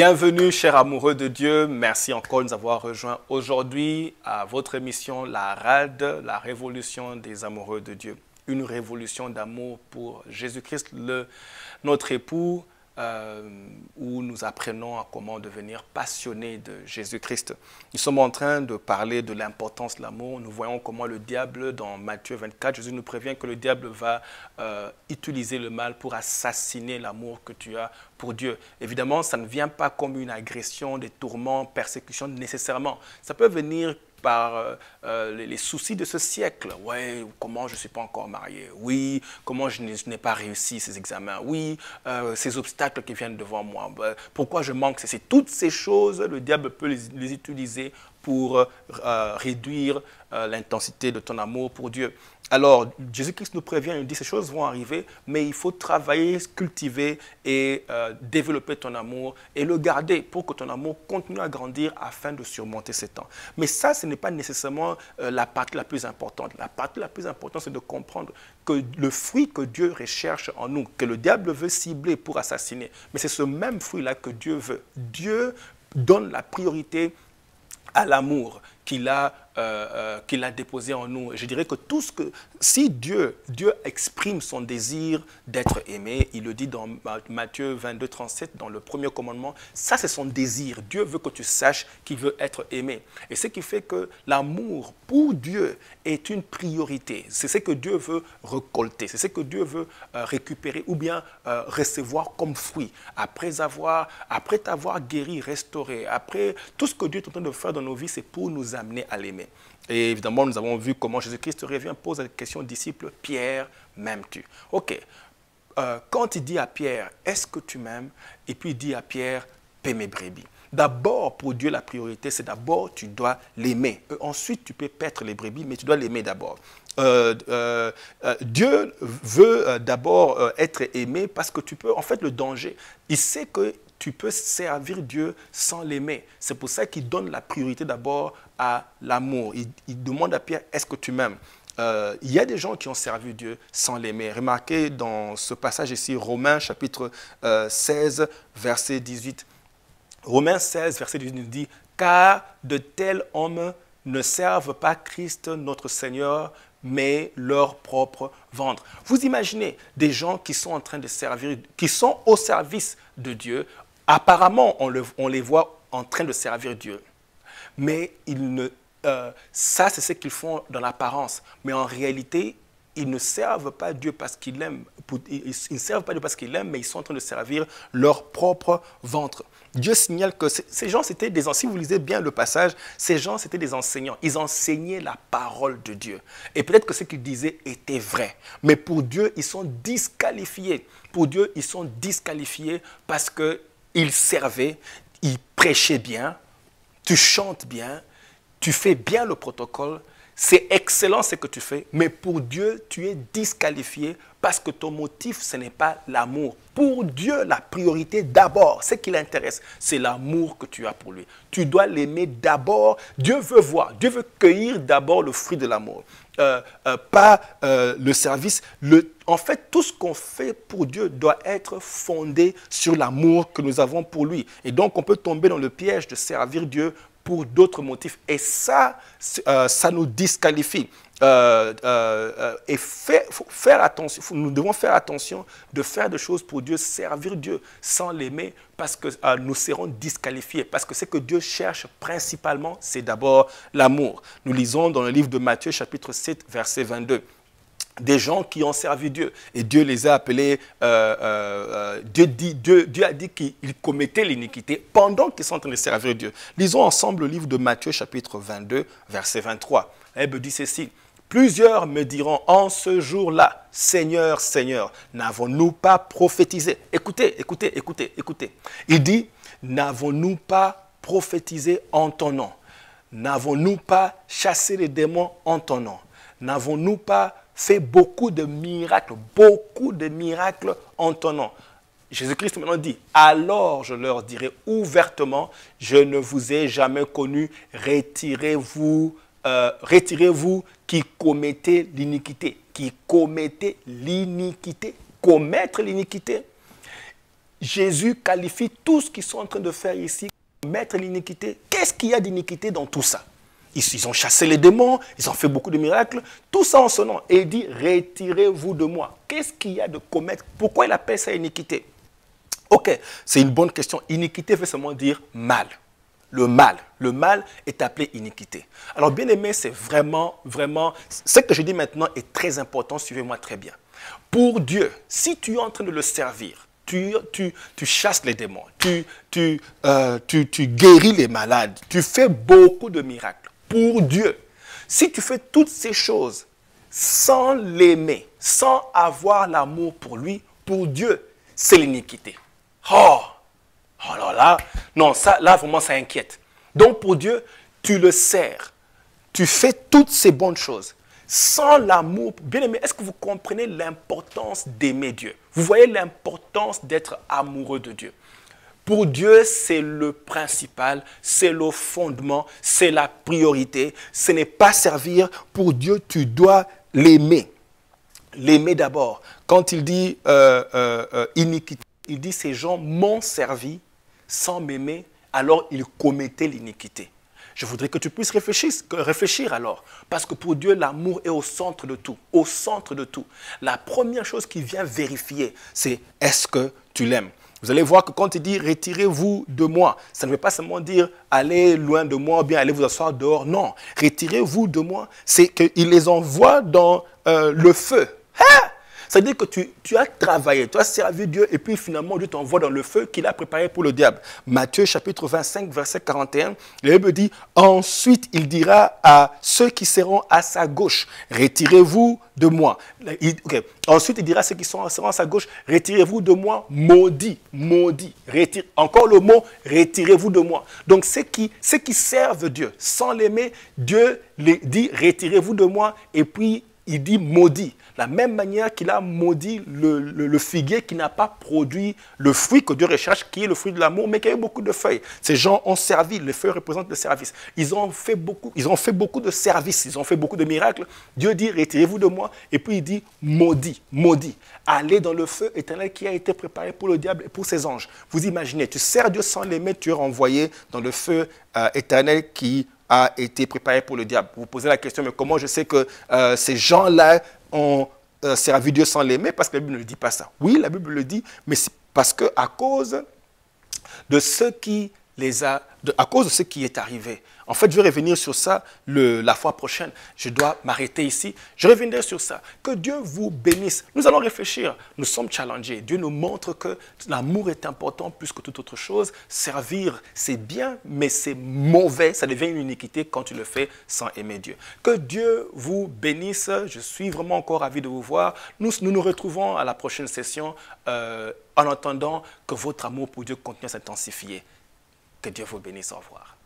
Bienvenue, chers amoureux de Dieu. Merci encore de nous avoir rejoints aujourd'hui à votre émission La RAD, la révolution des amoureux de Dieu. Une révolution d'amour pour Jésus-Christ, notre époux, où nous apprenons à comment devenir passionnés de Jésus-Christ. Nous sommes en train de parler de l'importance de l'amour. Nous voyons comment le diable, dans Matthieu 24, Jésus nous prévient que le diable va utiliser le mal pour assassiner l'amour que tu as pour Dieu. Évidemment, ça ne vient pas comme une agression, des tourments, persécutions nécessairement. Ça peut venir par les soucis de ce siècle. Ouais, comment je ne suis pas encore marié? Oui, comment je n'ai pas réussi ces examens? Oui, ces obstacles qui viennent devant moi. Pourquoi je manque? C'est toutes ces choses, le diable peut les utiliser pour réduire l'intensité de ton amour pour Dieu. Alors, Jésus-Christ nous prévient, il dit ces choses vont arriver, mais il faut travailler, cultiver et développer ton amour et le garder pour que ton amour continue à grandir afin de surmonter ces temps. Mais ça, ce n'est pas nécessairement la partie la plus importante. La partie la plus importante, c'est de comprendre que le fruit que Dieu recherche en nous, que le diable veut cibler pour assassiner, mais c'est ce même fruit-là que Dieu veut. Dieu donne la priorité à l'amour qu'il a déposé en nous. Je dirais que si Dieu exprime son désir d'être aimé, il le dit dans Matthieu 22, 37, dans le premier commandement, ça c'est son désir. Dieu veut que tu saches qu'il veut être aimé. Et ce qui fait que l'amour pour Dieu est une priorité. C'est ce que Dieu veut récolter, c'est ce que Dieu veut récupérer ou bien recevoir comme fruit. Après t'avoir guéri, restauré, après tout ce que Dieu est en train de faire dans nos vies, c'est pour nous amener à l'aimer. Et évidemment, nous avons vu comment Jésus-Christ revient, pose la question au disciple, Pierre, m'aimes-tu? Ok, quand il dit à Pierre, est-ce que tu m'aimes? Et puis il dit à Pierre, paie mes brebis. D'abord, pour Dieu, la priorité, c'est d'abord, tu dois l'aimer. Ensuite, tu peux paître les brebis, mais tu dois l'aimer d'abord. Dieu veut d'abord être aimé parce que tu peux, en fait, le danger, il sait que tu peux servir Dieu sans l'aimer. C'est pour ça qu'il donne la priorité d'abord à l'amour. Il demande à Pierre, est-ce que tu m'aimes? Il y a des gens qui ont servi Dieu sans l'aimer. Remarquez dans ce passage ici, Romains chapitre 16, verset 18. Romains 16, verset 18 nous dit, « Car de tels hommes ne servent pas Christ notre Seigneur, mais leur propre ventre. » Vous imaginez des gens qui sont en train de servir, qui sont au service de Dieu. Apparemment, on les voit en train de servir Dieu. Mais ça, c'est ce qu'ils font dans l'apparence. Mais en réalité, ils ne servent pas Dieu parce qu'ils l'aiment. Ils ne servent pas Dieu parce qu'ils l'aiment, mais ils sont en train de servir leur propre ventre. Dieu signale que ces gens, c'était des enseignants. Si vous lisez bien le passage, ces gens, c'était des enseignants. Ils enseignaient la parole de Dieu. Et peut-être que ce qu'ils disaient était vrai. Mais pour Dieu, ils sont disqualifiés. Pour Dieu, ils sont disqualifiés parce qu'ils servaient, ils prêchaient bien, tu chantes bien, tu fais bien le protocole. C'est excellent ce que tu fais, mais pour Dieu, tu es disqualifié parce que ton motif, ce n'est pas l'amour. Pour Dieu, la priorité d'abord, ce qui l'intéresse, c'est l'amour que tu as pour lui. Tu dois l'aimer d'abord. Dieu veut voir, Dieu veut cueillir d'abord le fruit de l'amour. Pas le service. En fait, tout ce qu'on fait pour Dieu doit être fondé sur l'amour que nous avons pour lui. Et donc, on peut tomber dans le piège de servir Dieu pour d'autres motifs. Et ça nous disqualifie. Et faire attention, nous devons faire attention de faire des choses pour Dieu, servir Dieu sans l'aimer, parce que nous serons disqualifiés. Parce que ce que Dieu cherche principalement, c'est d'abord l'amour. Nous lisons dans le livre de Matthieu, chapitre 7, verset 22. Des gens qui ont servi Dieu. Et Dieu les a appelés, Dieu a dit qu'ils commettaient l'iniquité pendant qu'ils sont en train de servir Dieu. Lisons ensemble le livre de Matthieu, chapitre 22, verset 23. La Bible dit ceci. Plusieurs me diront en ce jour-là, Seigneur, Seigneur, n'avons-nous pas prophétisé? Écoutez. Il dit, n'avons-nous pas prophétisé en ton nom? N'avons-nous pas chassé les démons en ton nom? N'avons-nous pas fait beaucoup de miracles en ton nom? Jésus-Christ maintenant dit, alors je leur dirai ouvertement, je ne vous ai jamais connu, retirez-vous qui commettez l'iniquité. Commettre l'iniquité. Jésus qualifie tout ce qu'ils sont en train de faire ici, mettre l'iniquité. Qu'est-ce qu'il y a d'iniquité dans tout ça? Ils ont chassé les démons, ils ont fait beaucoup de miracles, tout ça en son nom. Et il dit, retirez-vous de moi. Qu'est-ce qu'il y a de commettre? Pourquoi il appelle ça iniquité? Ok, c'est une bonne question. Iniquité veut seulement dire mal. Le mal est appelé iniquité. Alors bien aimé, c'est vraiment, ce que je dis maintenant est très important, suivez-moi très bien. Pour Dieu, si tu es en train de le servir, tu chasses les démons, tu guéris les malades, tu fais beaucoup de miracles. Pour Dieu, si tu fais toutes ces choses sans l'aimer, sans avoir l'amour pour lui, pour Dieu, c'est l'iniquité. Oh là, non, ça, là, vraiment, ça inquiète. Donc, pour Dieu, tu le sers. Tu fais toutes ces bonnes choses. Sans l'amour, bien aimé, est-ce que vous comprenez l'importance d'aimer Dieu? Vous voyez l'importance d'être amoureux de Dieu. Pour Dieu, c'est le principal, c'est le fondement, c'est la priorité. Ce n'est pas servir. Pour Dieu, tu dois l'aimer. L'aimer d'abord. Quand il dit iniquité, il dit ces gens m'ont servi sans m'aimer, alors ils commettaient l'iniquité. Je voudrais que tu puisses réfléchir alors. Parce que pour Dieu, l'amour est au centre de tout. Au centre de tout. La première chose qu'il vient vérifier, c'est est-ce que tu l'aimes? Vous allez voir que quand il dit « retirez-vous de moi », ça ne veut pas seulement dire « allez loin de moi » ou bien « allez vous asseoir dehors ». Non, « retirez-vous de moi », c'est qu'il les envoie dans le feu. Hein? C'est-à-dire que tu as travaillé, tu as servi Dieu et puis finalement Dieu t'envoie dans le feu qu'il a préparé pour le diable. Matthieu chapitre 25, verset 41, la Bible dit « Ensuite, il dira à ceux qui seront à sa gauche, retirez-vous de moi. » Ensuite, il dira à ceux qui seront à sa gauche, retirez-vous de moi, maudit, maudit. Encore le mot, retirez-vous de moi. Donc, ceux qui servent Dieu sans l'aimer, Dieu les dit, retirez-vous de moi et puis il dit maudit. La même manière qu'il a maudit le figuier qui n'a pas produit le fruit que Dieu recherche, qui est le fruit de l'amour, mais qui a eu beaucoup de feuilles. Ces gens ont servi, les feuilles représentent le service. Ils ont fait beaucoup de services, ils ont fait beaucoup de miracles. Dieu dit, retirez-vous de moi, et puis il dit, maudit, maudit. Allez dans le feu éternel qui a été préparé pour le diable et pour ses anges. Vous imaginez, tu sers Dieu sans l'aimer, tu es renvoyé dans le feu éternel qui a été préparé pour le diable. Vous vous posez la question, mais comment je sais que ces gens-là ont servi Dieu sans l'aimer? Parce que la Bible ne dit pas ça. Oui, la Bible le dit, mais c'est parce qu'à cause de ce qui à cause de ce qui est arrivé. En fait, je vais revenir sur ça la fois prochaine. Je dois m'arrêter ici. Je reviendrai sur ça. Que Dieu vous bénisse. Nous allons réfléchir. Nous sommes challengés. Dieu nous montre que l'amour est important plus que toute autre chose. Servir, c'est bien, mais c'est mauvais. Ça devient une iniquité quand tu le fais sans aimer Dieu. Que Dieu vous bénisse. Je suis vraiment encore ravi de vous voir. Nous nous retrouvons à la prochaine session. En attendant, que votre amour pour Dieu continue à s'intensifier. Que Dieu vous bénisse. Au revoir.